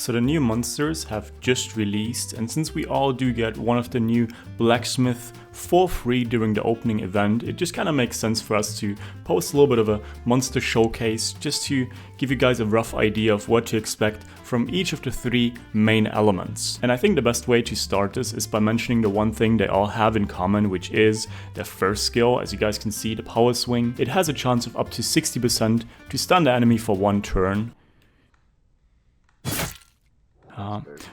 So the new monsters have just released, and since we all do get one of the new Blacksmith for free during the opening event, it just kind of makes sense for us to post a little bit of a monster showcase just to give you guys a rough idea of what to expect from each of the 3 main elements. And I think the best way to start this is by mentioning the one thing they all have in common, which is their first skill. As you guys can see, the power swing. It has a chance of up to 60% to stun the enemy for 1 turn.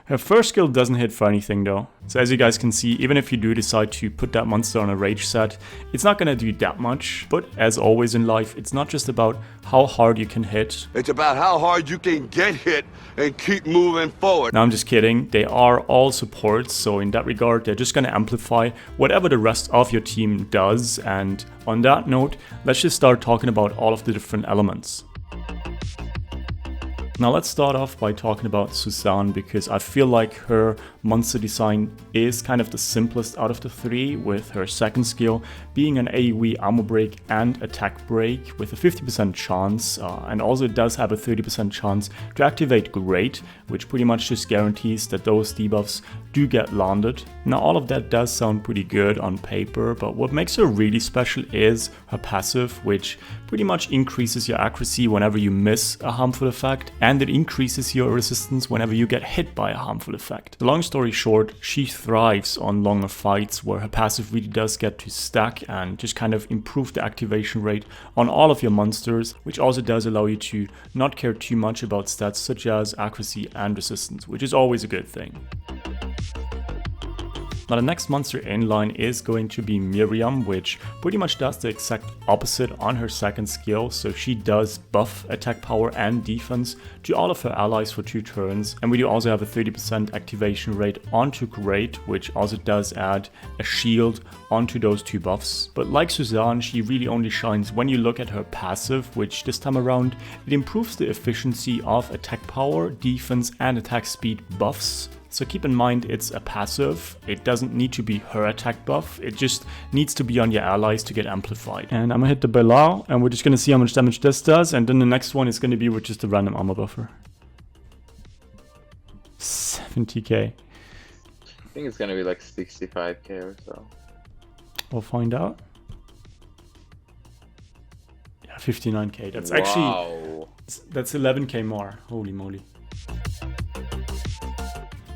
Her first skill doesn't hit for anything though. So as you guys can see, even if you do decide to put that monster on a rage set, it's not gonna do that much. But as always in life, it's not just about how hard you can hit. It's about how hard you can get hit and keep moving forward. Now I'm just kidding. They are all supports, so in that regard, they're just gonna amplify whatever the rest of your team does. And on that note, let's just start talking about all of the different elements. Now let's start off by talking about Celine, because I feel like her monster design is kind of the simplest out of the 3, with her second skill being an AoE armor break and attack break with a 50% chance, and also it does have a 30% chance to activate Great, which pretty much just guarantees that those debuffs do get landed. Now all of that does sound pretty good on paper, but what makes her really special is her passive, which pretty much increases your accuracy whenever you miss a harmful effect, and it increases your resistance whenever you get hit by a harmful effect. The long story short, she thrives on longer fights where her passive really does get to stack and just kind of improve the activation rate on all of your monsters, which also does allow you to not care too much about stats such as accuracy and resistance, which is always a good thing. Now the next monster in line is going to be Miriam, which pretty much does the exact opposite on her second skill. So she does buff attack power and defense to all of her allies for 2 turns. And we do also have a 30% activation rate onto Great, which also does add a shield onto those 2 buffs. But like Celine, she really only shines when you look at her passive, which this time around, it improves the efficiency of attack power, defense and attack speed buffs. So keep in mind it's a passive, it doesn't need to be her attack buff, it just needs to be on your allies to get amplified. And I'm gonna hit the Bella, and we're just gonna see how much damage this does, and then the next one is gonna be with just a random armor buffer. 70k. I think it's gonna be like 65k or so. We'll find out. Yeah, 59k, that's Wow. actually, that's 11k more, holy moly.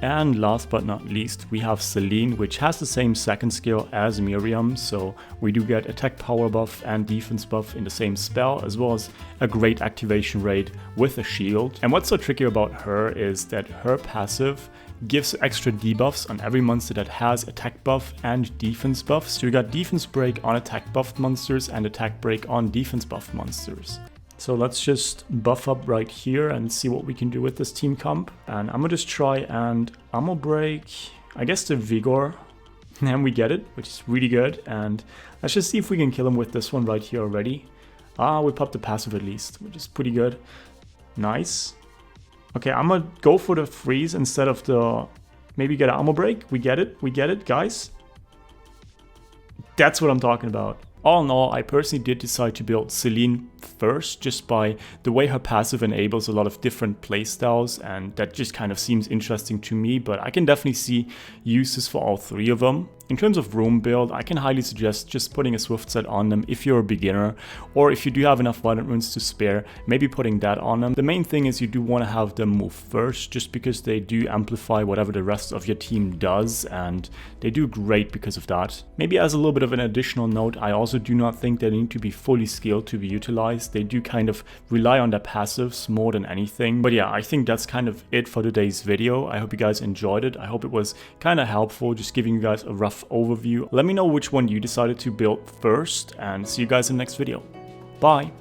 And last but not least, we have Celine, which has the same second skill as Miriam, so we do get attack power buff and defense buff in the same spell, as well as a great activation rate with a shield. And what's so tricky about her is that her passive gives extra debuffs on every monster that has attack buff and defense buff. So you got defense break on attack buffed monsters and attack break on defense buffed monsters. So let's just buff up right here and see what we can do with this team comp. And I'm gonna just try and armor break, I guess the Vigor, and we get it, which is really good. And let's just see if we can kill him with this one right here already. We popped the passive at least, which is pretty good. Nice. Okay, I'm gonna go for the freeze instead of the, maybe get an armor break. We get it, guys. That's what I'm talking about. All in all, I personally did decide to build Celine first, just by the way her passive enables a lot of different playstyles, and that just kind of seems interesting to me, but I can definitely see uses for all 3 of them. In terms of room build, I can highly suggest just putting a Swift set on them if you're a beginner, or if you do have enough Violent Runes to spare, maybe putting that on them. The main thing is you do want to have them move first, just because they do amplify whatever the rest of your team does, and they do great because of that. Maybe as a little bit of an additional note, I also do not think they need to be fully skilled to be utilized. They do kind of rely on their passives more than anything. But yeah, I think that's kind of it for today's video. I hope you guys enjoyed it. I hope it was kind of helpful, just giving you guys a rough overview. Let me know which one you decided to build first, and see you guys in the next video. Bye!